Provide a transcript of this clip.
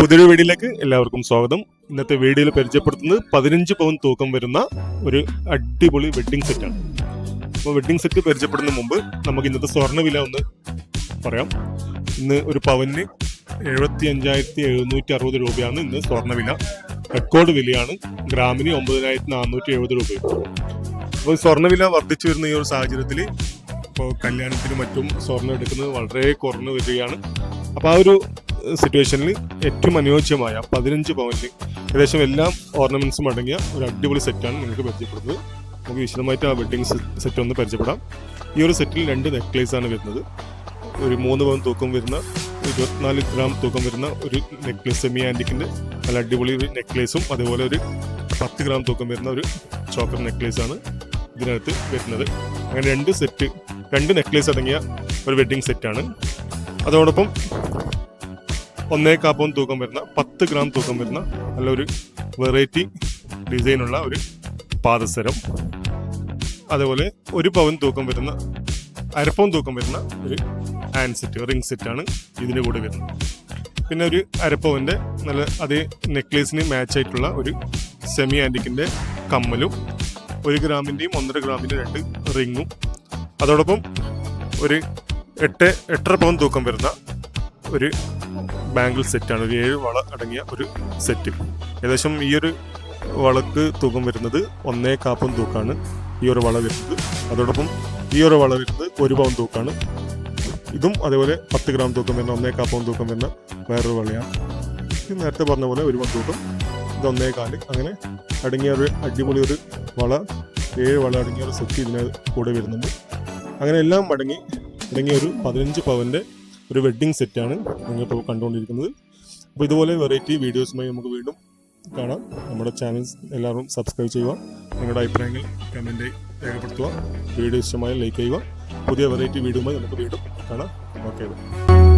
പുതിയൊരു വീഡിയോയിലേക്ക് എല്ലാവർക്കും സ്വാഗതം. ഇന്നത്തെ വീഡിയോയിൽ പരിചയപ്പെടുത്തുന്നത് 15 പവൻ തൂക്കം വരുന്ന ഒരു അടിപൊളി വെഡ്ഡിംഗ് സെറ്റാണ്. അപ്പോൾ വെഡ്ഡിംഗ് സെറ്റ് പരിചയപ്പെടുന്ന മുമ്പ് നമുക്ക് ഇന്നത്തെ സ്വർണ്ണവില ഒന്ന് പറയാം. ഇന്ന് ഒരു പവന് 75,760 രൂപയാണ് ഇന്ന് സ്വർണ്ണവില. റെക്കോർഡ് വിലയാണ്. ഗ്രാമിന് 9,470 രൂപയും. അപ്പോൾ സ്വർണ്ണവില വർദ്ധിച്ചു വരുന്ന ഈ ഒരു സാഹചര്യത്തിൽ ഇപ്പോൾ കല്യാണത്തിനും മറ്റും സ്വർണ്ണം എടുക്കുന്നത് വളരെ കുറഞ്ഞു വരികയാണ്. അപ്പോൾ ആ ഒരു സിറ്റുവേഷനിൽ ഏറ്റവും അനുയോജ്യമായ 15 പവനിൽ ഏകദേശം എല്ലാ ഓർണമെന്റ്സും അടങ്ങിയ ഒരു അടിപൊളി സെറ്റാണ് നിങ്ങൾക്ക് പരിചയപ്പെടുന്നത്. നമുക്ക് വിശദമായിട്ട് ആ വെഡ്ഡിംഗ് സെറ്റ് ഒന്ന് പരിചയപ്പെടാം. ഈ ഒരു സെറ്റിൽ 2 നെക്ലേസ് ആണ് വരുന്നത്. ഒരു 3 പവൻ തൂക്കം വരുന്ന 24 ഗ്രാം തൂക്കം വരുന്ന ഒരു നെക്ലേസ്, സെമി ആൻറ്റിക്കിൻ്റെ നല്ല അടിപൊളി ഒരു നെക്ലേസും അതുപോലെ ഒരു 10 ഗ്രാം തൂക്കം വരുന്ന ഒരു ചോക്കർ നെക്ലേസാണ് ഇതിനകത്ത് വരുന്നത്. അങ്ങനെ 2 നെക്ലേസ് അടങ്ങിയ ഒരു വെഡ്ഡിംഗ് സെറ്റാണ്. അതോടൊപ്പം 1.25 പവൻ തൂക്കം വരുന്ന 10 ഗ്രാം തൂക്കം വരുന്ന നല്ലൊരു വെറൈറ്റി ഡിസൈനുള്ള ഒരു പാദസരം, അതുപോലെ 1 പവൻ തൂക്കം വരുന്ന 1/2 പവൻ തൂക്കം വരുന്ന ഒരു ഹാൻഡ് സെറ്റ്, റിംഗ് സെറ്റാണ് ഇതിൻ്റെ കൂടെ വരുന്നത്. പിന്നെ ഒരു 1/2 പവൻ്റെ നല്ല അതേ നെക്ലേസിന് മാച്ച് ആയിട്ടുള്ള ഒരു സെമി ആൻറ്റിക്കിൻ്റെ കമ്മലും 1 ഗ്രാമിൻ്റെയും 1.5 ഗ്രാമിൻ്റെ 2 റിങ്ങും, അതോടൊപ്പം ഒരു 8.5 പവൻ തൂക്കം വരുന്ന ഒരു ബാംഗിൾ സെറ്റാണ്. ഒരു 7 വള അടങ്ങിയ ഒരു സെറ്റ്. ഏകദേശം ഈ ഒരു വളക്ക് തൂക്കം വരുന്നത് 1.25 പവൻ തൂക്കാണ് ഈ ഒരു വള വരുന്നത്. അതോടൊപ്പം ഈ ഒരു വള വരുന്നത് 1 പവൻ തൂക്കാണ്. ഇതും അതേപോലെ 10 ഗ്രാം തൂക്കം വരുന്ന 1.25 പവൻ തൂക്കം വരുന്ന വേറൊരു വളയാണ്. നേരത്തെ പറഞ്ഞ പോലെ 1 പവൻ തൂക്കം, ഇത് 1.25. അങ്ങനെ അടങ്ങിയ ഒരു അടിപൊളി ഒരു വള, 7 വള അടങ്ങിയ ഒരു സെറ്റ് ഇതിന് കൂടെ വരുന്നുണ്ട്. അങ്ങനെ എല്ലാം അടങ്ങിയ ഒരു 15 പവൻ്റെ ഒരു വെഡ്ഡിംഗ് സെറ്റാണ് നിങ്ങളിപ്പോൾ കണ്ടുകൊണ്ടിരിക്കുന്നത്. അപ്പോൾ ഇതുപോലെ വെറൈറ്റി വീഡിയോസുമായി നമുക്ക് വീണ്ടും കാണാം. നമ്മുടെ ചാനൽ എല്ലാവരും സബ്സ്ക്രൈബ് ചെയ്യുക. നിങ്ങളുടെ അഭിപ്രായങ്ങൾ കമൻറ്റായി രേഖപ്പെടുത്തുക. വീഡിയോ ഇഷ്ടമായ ലൈക്ക് ചെയ്യുക. പുതിയ വെറൈറ്റി വീഡിയോയുമായി നമുക്ക് വീണ്ടും കാണാം. ഓക്കെ.